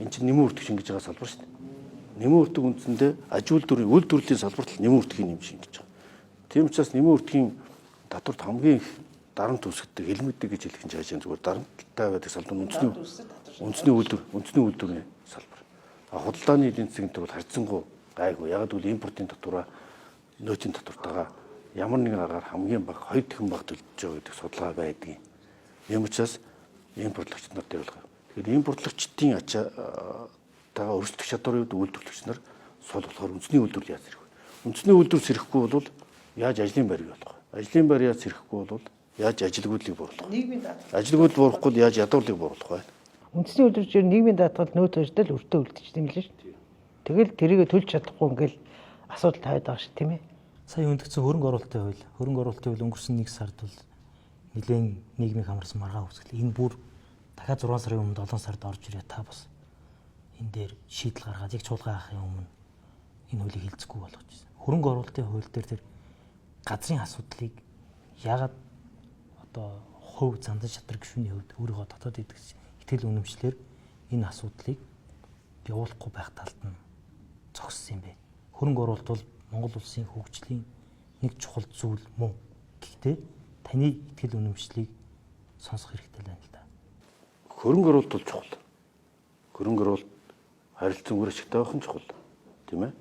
Энд чинь нэмэн үртгч ингэж байгаа салбар шүү дээ. Нэмэн үртг үндсэндээ аж үйлдвэрлэлийн салбарт л нэмэн үртгийн нэм шингэж байгаа. Тийм учраас нэмэн үртгийн татварт хамгийн их дарамт үүсгдэг, элмэдэг гэж хэлэх нь жаажин зүгээр дарамттай байдаг салбар үндэсний үйлдвэрийн салбар. Худалдааны эдийн засгийн төр бол харьцангуй гайгүй. Яг л импортын татвараа нөөцийн татвартайгаа ямар нэгэн аргаар хамгийн бага 2 дахин бага төлж байгаа гэдэг судалгаа байдаг. Ийм учраас импортлогч нар дээр болгоо. Тэгэхээр импортлогчдын ачаатайгаа өрсөлдөх чадварын үед үйлдвэрлэгч нар сул болохоор үндэсний үйлдвэрлэл яаж сэрэх вэ? Үндэсний үйлдвэрлэл сэрэхгүй бол яаж ажлын байр бий болох вэ? Ажлын байр яаж сэрэхгүй бол яаж ажилгүйдлийг бууруулах вэ? Ажилгүйдэл бууруулахгүй яаж ядуурлыг бууруулах вэ? Үндэсний үйлдвэрчээр нийгмийн даатгал нөөц өртөл өртөө үлдчих тийм л шүү дээ. Тэгэл тэрийгэ төлж чадахгүй ингээл асуудал тавиад байгаа шүү тийм ээ. Сая өндөгцөн хөрөнгө оруулалтын хууль. Хөрөнгө оруулалтын хууль өнгөрсөн 1 сард бол нэлээд нийгмийг хамарсан маргаа үүсгэлээ. Энэ бүр дахиад 6 сарын өмнө 7 сард орж ирээ та бас энэ дээр шийдэл гаргаад яг чуулган авахын өмнө энэ хуулийг хилцэхгүй болгож байна. Хөрөнгө оруулалтын хууль дээр тэр газрын асуудлыг ягаад одоо хувь зандан шатраг гишүүний хувьд өөрийнхөө дотоод итгэл үнэмшлэр энэ асуудлыг явуулахгүй байх талд нь зогссон юм бэ. Хөрөнгө оруулалт бол Монгол улсын хөгжлийн нэг чухал зүйл мөн. Гэхдээ таны итгэл үнэмшлийг сонсох хэрэгтэй байна л да. Хөрөнгө оруулалт бол чухал. Хөрөнгө оруулалт харилцан үр ашигтай байх нь чухал. Тийм ээ.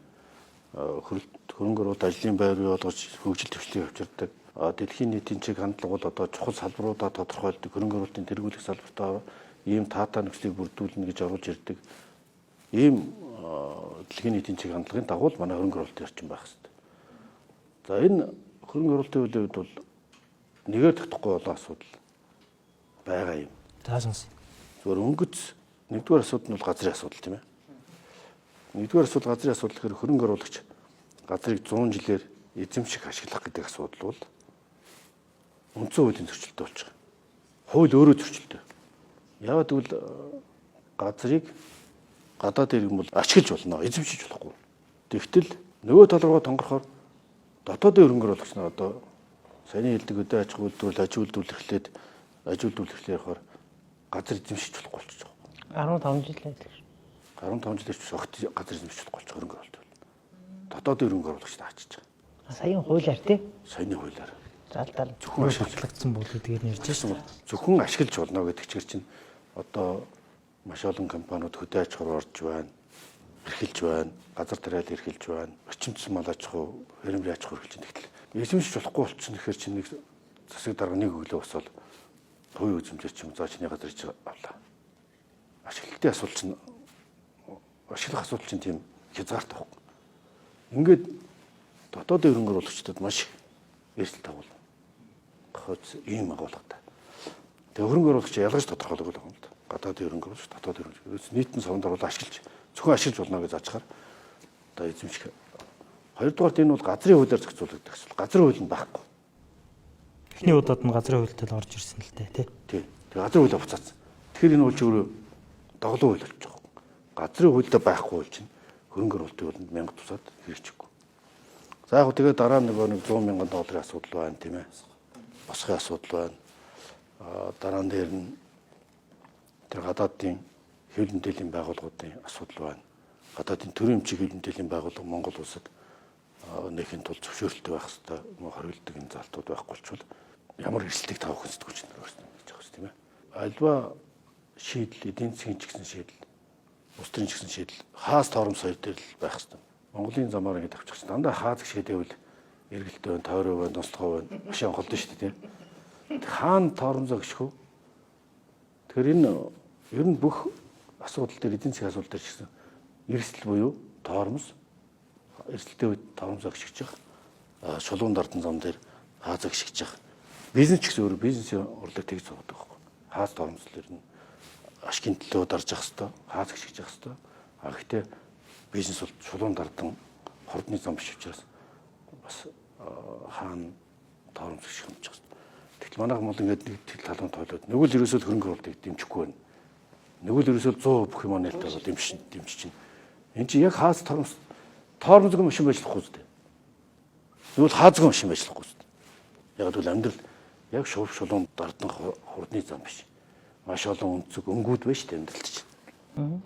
Хөрөнгө оруулалт ажлын байр бий болгож хөгжил төвчлийг авчирдаг. Дэлхийн нийтийн чиг хандлага бол одоо чухал салбаруудаа тодорхойлдог. Хөрөнгө оруулалтын тэргүүлэх салбартаа ийм таатай нөхцөлийг бүрдүүлнэ гэж оруулж ирдэг. Ийм дэлхийн нийтийн чиг хандлагын дагуу манай хөрөнгө оруулалтын орчин байх хэрэгтэй. За энэ хөрөнгө оруулалтын үед бол нэгээр татахгүй болон асуудал байгаа юм. За сонс. Зөвхөн өнгөц нэгдүгээр асуудал нь бол газрын асуудал тийм ээ. Нэгдүгээр асуудал газрын асуудал гэхээр хөрөнгө оруулагч газрыг 100 жилээр эзэмших ашиглах гэдэг асуудал бол үндсэн хуулийн зөрчилтэй болж байгаа. Хууль өөрөө зөрчилтэй. Яагаад гэвэл газрыг гадаад иргэн бол ашиглаж болно, эзэмшиж болохгүй. Тэгтэл нөгөө тал руугаа тонгорохоор дотоодын хөрөнгө оруулагч нар одоо саяны хэлдэг өдөө аж ахуй үйлдвэрлэл, аж үйлдвэрлэхлээр явахаар газар эзэмшиж болохгүй болчихж байгаа. 15 жил байдаг. 15 жил ч огт газар эзэмшиж болохгүй болчих хөрөнгө оруулалт. Дотоодын хөрөнгө оруулагч таачиж байгаа. Саяын хуулиар тий. Саяны хуулиар. Залдаа Зөвхөн батлагдсан бол гэдгээр нэрж байна. Зөвхөн ашиглаж болно гэдэг чигээр чинь одоо маш олон компаниуд хөдөө аж ахуйр орж байна, эрхэлж байна, газар тариал эрхэлж байна, орчимчсан мал аж ахуй, хэрэмрийн аж ахуй эрхэлж байна. Тэгтэл эзэмшиж болохгүй болчихсон гэхээр чинь нэг засаг дарга нэг өглөө босоод хувийн үзэмжээр чинь заа чиний газар ич авлаа. Ашиглалтын асуудал чинь ашиглах асуудал чинь тийм хязгаартай байхгүй. Ингээд дотоодын хөрөнгө оруулагчдад маш эрсдэл тавуул. Хөөц ийм агуулгатай. Тэгээ хөрөнгө оруулагч ялгаж тодорхойлог л байгаа юм л да. Гадаадын хөрөнгө оруулагч, дотоодын хөрөнгө оруулагч нийтэн савнд оруулаад ашиглаж зөвхөн ашиглаж болно гэж заажхаар одоо эзэмших. Хоёрдугаарт энэ бол газрын хуулиар зохицуулагддаг асуудал. Газрын хууль нь байхгүй. Эхний удаад нь газрын хуультай л орж ирсэн л дээ тий. Тэгээ газрын хуулиа буцаасан. Тэгэхээр энэ хууль чи өөрөө доголон хууль болж байгаа. Газрын хуультай байхгүй хууль чинь хөрөнгө оруулалтын хуулинд 1000 тусаад хэрэгжихгүй. За яг тэгээд дараа нэг 100 мянган долларын асуудал байна тийм ээ. Босхын асуудал байна. Дараа нь дээр нь тэр гадаадын хэвлэл мэдээллийн байгууллагуудын асуудал байна. Гадаадын төрийн эмчийн хэвлэл мэдээллийн байгууллага Монгол улсад нэхийн тул зөвшөөрөлтөй байх хэрэгтэй, хоригддаг энэ залтууд байхгүй болчвол ямар эрсдэлийг тавих сэтгүүлч нар өөрсдөө хийж байгаа тийм ээ. Альва шийдэл, эдийн засгийн ч гэсэн шийдэл, улс төрийн ч гэсэн шийдэл хаас тоором соёл дээр л байх хэрэгтэй. Монголын замаар ингэж авчих чинь дандаа хаа зэг шийдэвэл эргэлтэй байна, тойроо байна, нослохоо байна. Маш онголдсон шүү дээ тийм. Хаана тоормзоо гიშхүү. Тэгэхээр энэ ер нь бүх асуудал дээр эдийн засгийн асуудал дээр ч гэсэн эрсдэл буюу тоормс эрсдэлтэй үед тоормзоо гიშгэж байгаа. Шулуун дардан зам дээр хаазаа гიშгэж байгаа. Бизнес ч гэсэн өөр бизнесийн урлаг тэгж зовдог байхгүй. Хаас тоормслэр нь ашигын төлөө дарж явах хэвээр, хаас гიშгэж явах хэвээр. Гэхдээ бизнес бол шулуун дардан хордны зам биш учраас бас хаана тоормс гიშгэж байгаа. Тэгтэл манайх бол ингээд нэг талын тойлоод нэг л ерөөсөө хөрөнгө оруулалтыг дэмжихгүй байна. Нэг л ерөөсөө 100% бүх юм нээлттэй бол дэмжиж чинь. Энд чинь яг хаас тоормзог машин байж болохгүй зү. Тэгвэл хаазгүй машин байж болохгүй зү. Яг л амьдрал яг шулуун дардан хурдны зам биш. Маш олон өнцөг өнгүүд байна шүү дээ амьдралд чинь.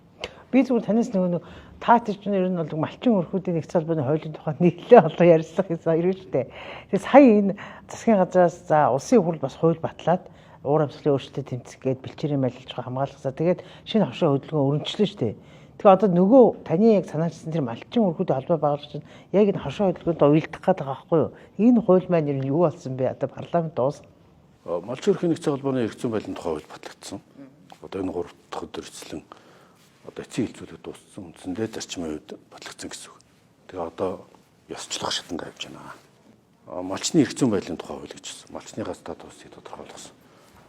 Би зүгээр танаас нэг та чинь ер нь бол малчин өрхүүдийн нэг салбарын хуулийн тухай нэлээд олон ярилцлага хийсэн хоёр шүү дээ. Тэгээ сая энэ засгийн газраас за улсын хурл бас хууль батлаад уур амьсгалын өөрчлөлтөд тэмцэх гээд бэлчээрийн ажиллаж байгаа хамгаалалтаа тэгээд шинэ хавшаа хөдөлгөөн өргөжлөө шүү дээ. Тэгээ одоо нөгөө таны яг санаачсан тэр малчин өрхүүдийн холбоо байгуулж чинь яг энэ хавшаа хөдөлгөөнд уялдах гэдэг байгаа байхгүй юу? Энэ хууль маань ер нь юу болсон бэ? Одоо парламент дуус. Малчин өрхийн нэгдсэн холбооны эрх зүйн байдлын тухай хууль батлагдсан. Одоо энэ 3 дахь өдөр эцэслэн одоо эцсийн хилцүүлэг дууссан. Үндсэндээ зарчмын үед батлагдсан гэсэн үг. Тэгээ одоо ёсчлох шатанд авч байна. Малчны эрх зүйн байдлын тухай хууль гэж хэлсэн. Малчныхаа статусыг тодорхойлсон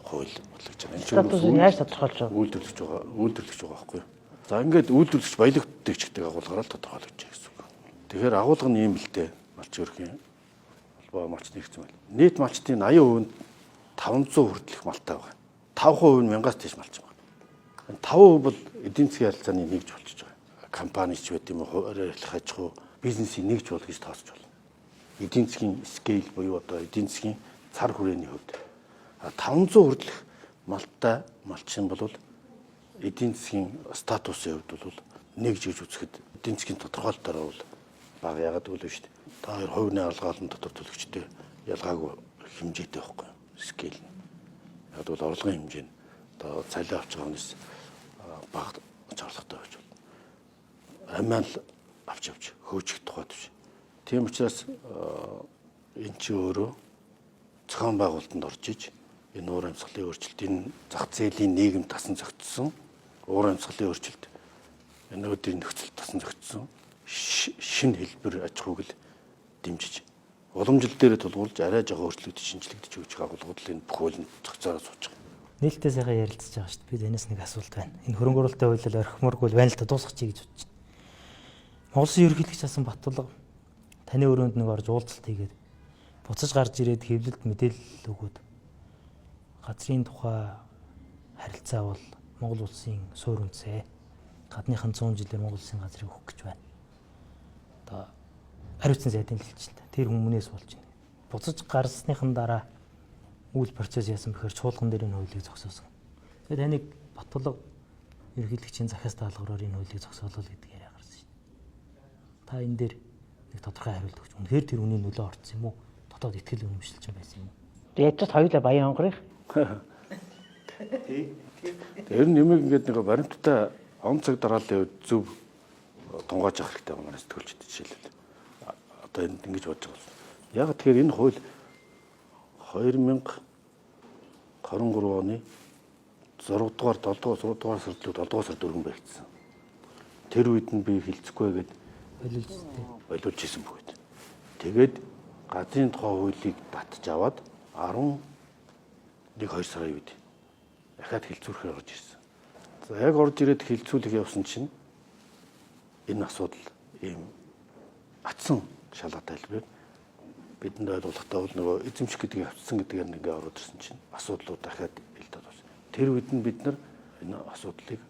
хууль батлагдж байгаа. Статусыг яаж тодорхойлж байгаа? Үйлдвэрлэгч байгаа байхгүй юу? За ингээд үйлдвэрлэгч баялаг төдийчтэй агуулгаар л тодорхойлж байгаа гэсэн үг. Тэгэхээр агуулга нь ийм л дээ. Малчин өрхийн холбоо малчны эрх зүйн байдлын. Нийт малчтын 80% нь 500 хүртэлх малтай байгаа. 5% нь 1000-аас дээш малчин байна. 5% бол эдийн засгийн харилцааны нэгж болчихж байгаа. Компани ч байт юм уу, арилах аж ахуй бизнесийн нэгж бол гэж тооцож байна. Эдийн засгийн скейл буюу одоо эдийн засгийн цар хүрээний хувьд 500 хүртэлх малтай малчин бол эдийн засгийн статусын хувьд бол нэгж гэж үзэхэд эдийн засгийн тодорхойлолтоор бол бага яагаад гэвэл шүү дээ. Та хоёр хувийн аргалгаалan дотор төлөгчтэй ялгаагүй хэмжээтэй байхгүй скейл. Яг бол орлогын хэмжээ нь одоо цалин авч байгаа хүнээс бага зорилготой байж болно. Амиа л авч явж хөөжих тухайд биш. Тийм учраас эн чинь өөрөө зохион байгуулалтанд орж иж энэ уур амьсгалын өөрчлөлт, энэ зах зээлийн нийгэм тасан зохицсон уур амьсгалын өөрчлөлт, энэ өдрийн нөхцөл тасан зохицсон шинэ хэлбэр аж ахуйг л дэмжиж уламжлал дээр тулгуурлаж арай жоо өөрчлөгдөж шинжлэгдэж өгч байгаа болгодлын бүх хуулийн зохицоороо сууж байгаа. Нээлттэй сайхан ярилцж байгаа шүү дээ. Би танаас нэг асуулт байна. Энэ хөрөнгө оруулалтын хуулиар орхимооргүй байна л да дуусгачих гэж бодож байна. Монголын ерөнхийлөгч асан Батболго таны өрөөнд нэг орж уулзалт хийгээд буцаж гарч ирээд хэвлэлд мэдээлэл өгөөд газрын тухай харилцаа бол Монгол улсын суур үндэсээ гадныхан 100 жилээр Монгол улсын газрыг өгөх гэж байна. Одоо хариуцсан сайдын хэлж байна. Тэр хүмүүнээс болж байна. Буцаж гарсныхан дараа үйл процесс яасан бэхээр чуулган дээр энэ хуулийг зогсоосон. Тэгээд таныг Батболго ерөнхийлөгчийн захиас даалгавраар энэ хуулийг зогсоолол гэдэг яриа гарсан шүү дээ. Та энэ дээр нэг тодорхой хариулт өгч. Үнэхээр тэр үний нөлөө орсон юм уу? Дотоод ихтгэл үнэмшилж байсан юм уу? Яаж ч хоёулаа баян онгорих. Тэр нэмэг ингээд нэг баримттай он цаг дарааллын үед зөв тунгааж авах хэрэгтэй байна сэтгүүлчд жишээлбэл. Одоо энд ингэж бодож байгаа. Яг тэгэхээр энэ хууль 2023 оны 6 дугаар 7 дугаар сард 7 дугаар сард өргөн баригдсан. Тэр үед нь би хилцэхгүй гээд болиулж ирсэн бүгд. Тэгээд газрын тухай хуулийг батж аваад 11-2 сарын үед дахиад хилцүүрхээр орж ирсэн. За яг орж ирээд хилцүүлэх явсан чинь энэ асуудал ийм атсан шалгаатай хэлбэр бидэнд ойлгуулахдаа бол нөгөө эзэмших гэдгийг авчсан гэдгээр нэг ингээд ороод ирсэн чинь асуудлууд дахиад илдээд байна. Тэр үед нь бид нар энэ асуудлыг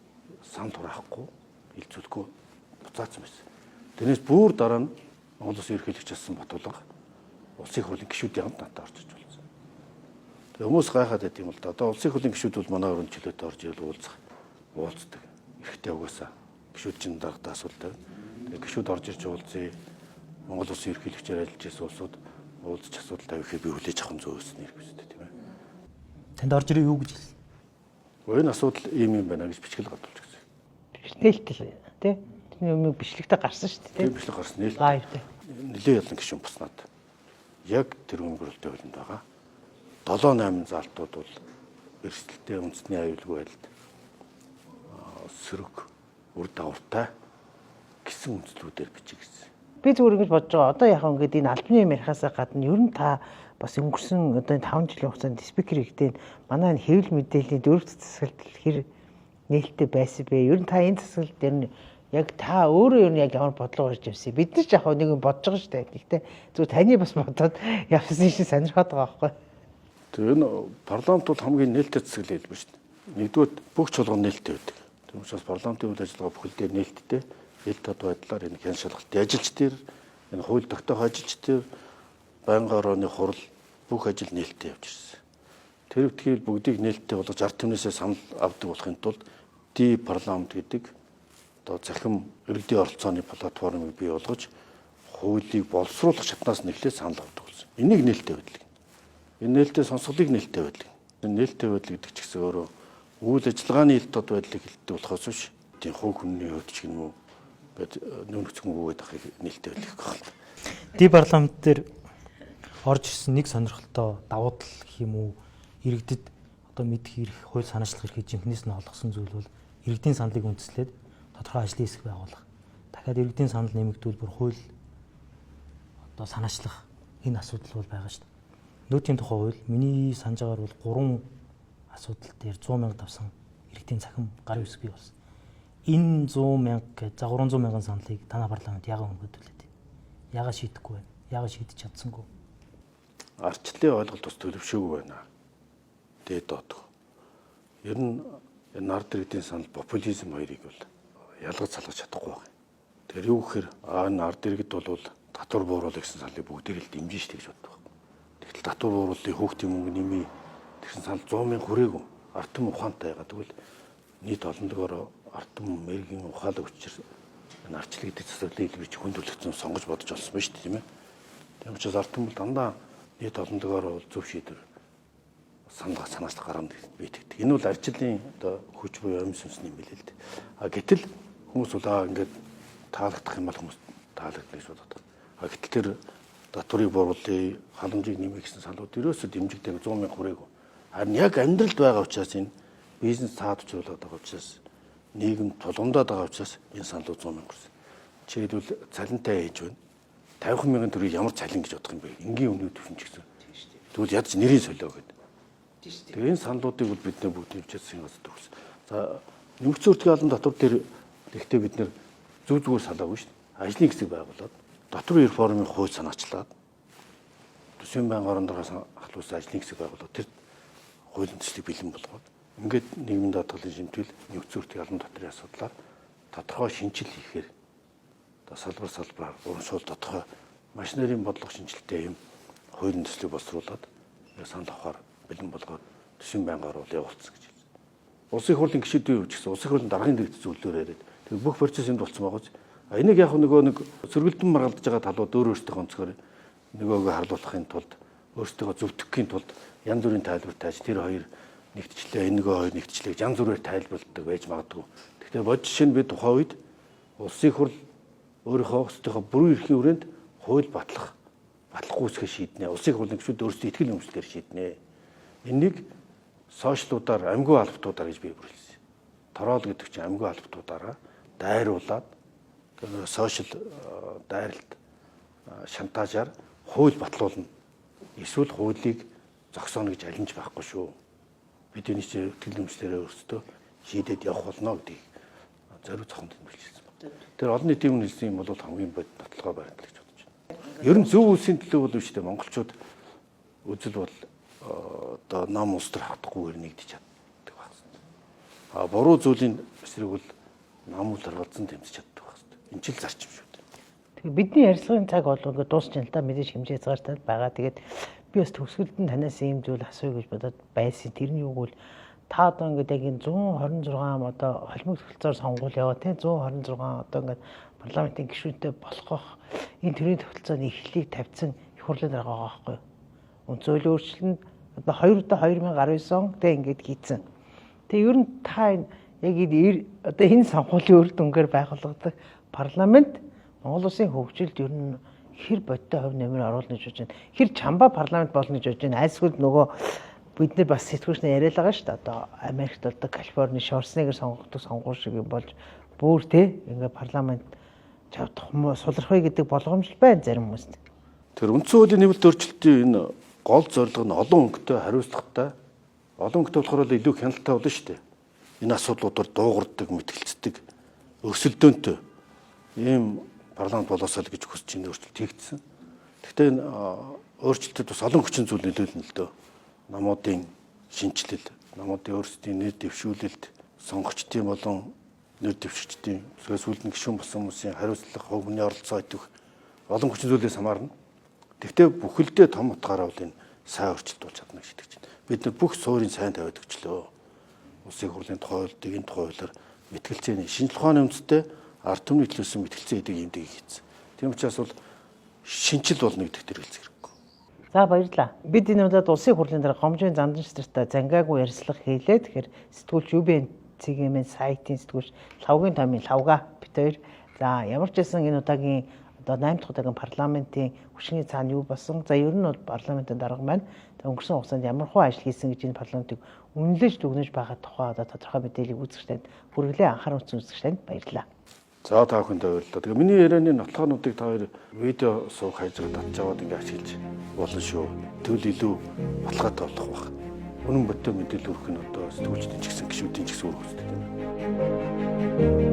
сан тураахгүй хилцүүлэхгүй буцаацсан байсан. Тэрнээс бүр дараа нь Монгол Улсын ерөнхийлөгч асан Батулга улсын хурлын гишүүдийн хамт надад орж иж болсон. Тэгээ хүмүүс гайхаад байт юм л да. Одоо улсын хурлын гишүүд бол манай өрөөнд чөлөөтэй орж ирэл уулздаг. Эрхтэй угаасаа гишүүд чинь дарагтаа асуудалтай. Тэгээ гишүүд орж ирж уулзъя. Монгол Улсын ерөнхийлөгчөөр ажиллаж байсан улсууд уулзч асуудал тавихыг би хүлээж авах нь зөв өснө хэрэг үстэй тийм ээ. Танд орж ирээ юу гэж хэлсэн? Энэ асуудал ийм юм байна гэж бичгэл гадуулж гэсэн. Нээлттэй тий. Тэрний өмнө бичлэгтээ гарсан шүү дээ тий. Тийм бичлэг гарсан нээлт. Лайвтэй. Нэлээд ялан гишүүн буснаад яг тэр өнгөрөлтөй хөлөнд байгаа. 7-8 залтууд бол эрсдэлтэй үндэсний аюулгүй байдалд сөрөг үр дагавартай гэсэн үндслүүдээр бичигдсэн. Би зүгээр ингэж бодож байгаа. Одоо яг ингээд энэ албаны юм ярихаас гадна ер нь та бас өнгөрсөн одоо 5 жилийн хугацаанд спикер ихтэй манай энэ хэвлэл мэдээллийн дөрөвт засаглалд хэр нээлттэй байсан бэ? Ер нь та энэ засаглал дээр нь яг та өөрөө ер нь яг ямар бодлого гарч ирсэн? Бид нар ч яг нэг юм бодож байгаа шүү дээ. Гэхдээ зүгээр таны бас бодоод явсан шиг сонирхоод байгаа байхгүй. Тэгээ энэ парламент бол хамгийн нээлттэй засаглал хэлбэр шүү дээ. Нэгдүгээр бүх чуулган нээлттэй байдаг. Тийм учраас парламентын үйл ажиллагаа бүхэл дээр нээлттэй. Ил тод байдлаар энэ хэн шалгалтын ажилч дээр энэ хууль тогтоох ажилч дээр байнгын орооны хурал бүх ажил нээлттэй явж ирсэн. Тэр үтгийг бүгдийг нээлттэй болгож ард түмнээсээ санал авдаг болохын тулд парламент гэдэг одоо захим иргэдийн оролцооны платформыг бий болгож хуулийг боловсруулах шатнаас нэхлээд санал авдаг болсон. Энийг нээлттэй байдлыг. Энэ нээлттэй сонсголыг нээлттэй байдлыг. Энэ нээлттэй байдал гэдэг ч гэсэн өөрөө үйл ажиллагааны ил тод байдлыг хэлдэг болохоос биш. Тийм хувь хүний хувьд ч юм уу нүүрцгөнгүйгээд ахыг нээлттэй байлгах гэх юм. Парламент дээр орж ирсэн нэг сонирхолтой давуу тал гэх юм уу иргэдэд одоо мэдэх эрх, хууль санаачлах эрхийг жинхнээс нь олгосон зүйл бол иргэдийн саналыг үндэслээд тодорхой ажлын хэсэг байгуулах. Дахиад иргэдийн санал нэмэгдүүл бүр хууль одоо санаачлах энэ асуудал бол байгаа шүү дээ. Нөөцийн тухай хууль миний санаж байгаагаар бол 3 асуудал дээр 100,000 давсан иргэдийн цахим гарын үсэг бий болсон. Энэ 100,000 гэж за 300,000 саналыг танай парламент яагаад хөнгөлүүлээд байна? Яагаад шийдэхгүй байна? Яагаад шийдэж чадсангүй? Арчлалын ойлголт бас төлөвшөөгүй байна. Дээд доодох. Ер нь энэ ард иргэдийн санал популизм хоёрыг бол ялгаж салгаж чадахгүй байна. Тэгэхээр юу гэхээр энэ ард иргэд бол татвар бууруулах гэсэн салыг бүгдийг л дэмжин штэ гэж боддог. Тэгтэл татвар бууруулалтын хүүхдийн мөнгө нэмий тэгсэн санал 100,000 хүрээгүй. Ард түмэн ухаантай байгаа. Тэгвэл нийт олон дөгөөрөө ард түмэн мэргийн ухаалаг учир энэ арчлал гэдэг засаглалын хэлбэр чи хүндрэлцэн сонгож бодож олсон ба штэ тийм ээ. Тийм учраас ард түмэн дандаа нийт олон дөгөөрөө зөв шийдвэр санаачлах гарганд бийтгэдэг. Энэ бол арчлалын одоо хүч буюу амь сүнсний юм билээ л дээ. Гэтэл хүмүүс бол ингээд таалагдах юм бол хүмүүс таалагдана гэж боддог. Гэтэл тэр татварыг бууруулъя, халамжийг нэмэх гэсэн салууд ерөөсөө дэмжигдэх 100,000 хүрээгүй. Харин яг амьдралд байгаа учраас энэ бизнес цаадчлуулаад байгаа учраас нийгэм тулгамдаад байгаа учраас энэ саналууд 100,000 хүрсэн. Жишээлбэл цалинтай ээж байна. 50,000 төгрөгийг ямар цалин гэж бодох юм бэ? Энгийн өмнө төвшин ч гэсэн. Тэгвэл ядч нэрийн солио гэдэг. Тэгээ энэ саналуудыг бол бид нэ бүгд хэмжээсэн юм асуудаг гэсэн. За нэмэгдсэн үртгийн албан татвар дээр ихтэй бид нэр зүгээр салаагүй шүү дээ. Ажлын хэсэг байгуулад татварын реформын хууль санаачлаад төсвийн байнгын орон дээрээс ахлуулсан ажлын хэсэг байгуулад тэр хуулийн төслийг бэлэн болгоод ингээд нийгмийн даатгалын шимтгэл нөхцөл бүртгэл албан татварын асуудлаар тодорхой шинжил хийхээр салбараар урамшуул тодорхой маш нарийн бодлого шинжилтэй юм хуулийн төслийг боловсруулад санал авахар бэлэн болгоод төсвийн байнгын орон явуулсан гэж хэлсэн. Улсын хурлын гишүүдийн хувьд ч гэсэн улсын хурлын даргын дээгт зөвлөөр яриад тэг бүх процесс энд болцсон байгаа ч энийг яг нэг сөргөлдөн маргалдаж байгаа талууд өөрөөсөө онцгоор нөгөөгөө харлуулахын тулд өөрсдөө зөвтгөхийн тулд янз бүрийн тайлбар тааж тэр хоёр нэгтчлээ энэ нөгөө хоёр нэгтчлээ янз бүрээр тайлбарладаг байж магадгүй. Тэгэхээр бод жишээ нь би тухайн үед улсын хурл өөрийнхөө өөрсдийнхөө бүрэн эрхийн хүрээнд хууль батлахгүй үсгээ шийднэ. Улсын хурлын гишүүд өөрсдөө итгэл үнэмшлээр шийднэ. Энийг сошиалуудаар амьгүй албатуудаар гэж би бүрэлсэн. Тороол гэдэг чинь амьгүй албатуудаараа дайруулад сошиал дайралт шантажаар хууль батлуулна. Эсвэл хуулийг зогсооно гэж алинж байхгүй шүү. Бид энэ чинь итгэл үнэмшлээрээ өөрсдөө шийдээд явах болно гэдгийг зориг зохинд хэлсэн байна. Тэр олон нийтийн өмнө хэлсэн юм бол хамгийн бод баталгаа баримт гэж бодож байна. Ер нь зөв үлсийн төлөө бол биш дээ. Монголчууд үзэл бол одоо нам улс төр хатахгүйгээр нэгдэж чаддаг байна. буруу зүйлийн эсрэг бол намуул даргалзан тэмцэж чаддаг байх хэрэгтэй. Энэ ч л зарчим шүү дээ. Тэгээ бидний ярилцлагын цаг бол ингээд дуусч байна л да. Мэдээж хэмжээ хязгаартай байгаа. Тэгээд би бас төгсгөлд нь танаас ийм зүйл асууя гэж бодоод байсан. Тэрний үг бол та одоо ингээд яг энэ 126 одоо холимог төвлөцөөр сонгуул яваа тийм 126 одоо ингээд парламентын гишүүнтэй болгох энэ төрлийн төвлөцөөний эхлэлийг тавьсан их хурлын дарга байгаа байхгүй юу? Үндсөөлөл өөрчлөлт одоо 2019 он тэг ингээд хийцэн. Тэгээ ер нь та яг одоо энэ сонгуулийн үр дүнгээр байгуулагдах парламент Монгол улсын хөгжилд ер нь хэр бодтой хувь нэмэр оруулна гэж бодож байна. Хэр чамба парламент болно гэж бодож байна. Айлсгууд нөгөө бид нар бас сэтгүүлчнээ яриад байгаа шүү дээ. Одоо Америкт одоо Калифорни Шварценеггер сонгогдох сонгуул шиг юм болж бүр те ингээ парламент чавдах сулрахыг гэдэг болгоомжл байна зарим хүмүүст. Тэр үндсэн хуулийн нэмэлт өөрчлөлтийн энэ гол зорилго нь олон өнгөтэй хариуцлагатай, олон өнгөтэй болохоор илүү хяналттай болно шүү дээ. Энэ асуудлуудаар дуугардаг, мэтгэлцдэг, өрсөлдөөнтэй ийм парламент болоосоо л гэж хүсэж энэ өөрчлөлт хийгдсэн. Гэхдээ энэ өөрчлөлтөд бас олон хүчин зүйл нөлөөлнө л дөө. Намуудын шинжилэл, намуудын өөрсдийн нэр дэвшүүлэлт, сонгогчдын болон нэр дэвшигчдийн сүүл нь гишүүн болсон хүмүүсийн хариуцлага, хувь хүний оролцоо идэх олон хүчин зүйлээс хамаарна. Гэхдээ бүхэлдээ том утгаараа бол энэ сайн өөрчлөлт болж чадна гэж итгэж байна. Бид нар бүх суурийн сайн тавиад өгчлөө. Улсын хурлын тухай хууль, дэгийн тухай хуулиар мэтгэлцээний шинжлэх ухааны үндэстэй ард түмний төлөөсөн мэтгэлцээ эдэг юмдаг хийсэн. Тийм учраас бол шинжил болно гэдэг дээр хэлцэх хэрэггүй. За баярлалаа. Бид энэ удаад улсын хурлын дараа гомжийн зандан шатартай зангаагүй ярилцлага хийлээ. Тэгэхээр сэтгүүлч UBN цэгийн сайтын сэтгүүлч Лавгийн томын Лавга бит хоёр. За ямар ч байсан энэ удаагийн одоо 8 дахь удаагийн парламентын хүчний цаана юу болсон? За ер нь бол парламентын дарга маань өнгөрсөн хугацаанд ямар хөө ажил хийсэн гэж энэ парламентыг үнэлж дүгнэж байгаа тухай одоо тодорхой мэдээллийг үзэгчдэд хүргэлээ анхаарал үзсэн үзэгчдэд баярлалаа. За та бүхэнд баярлалаа. Тэгээ миний ярианы нотлохоонуудыг та хоёр видео суух хайжгаа татж аваад ингээ ашиглаж болно шүү. Тэгвэл илүү баталгаатай болох байх. Үнэн бодтой мэдээлэл өргөх нь одоо сэтгүүлчдийн ч гэсэн гишүүдийн ч гэсэн үүрэг үүсдэг.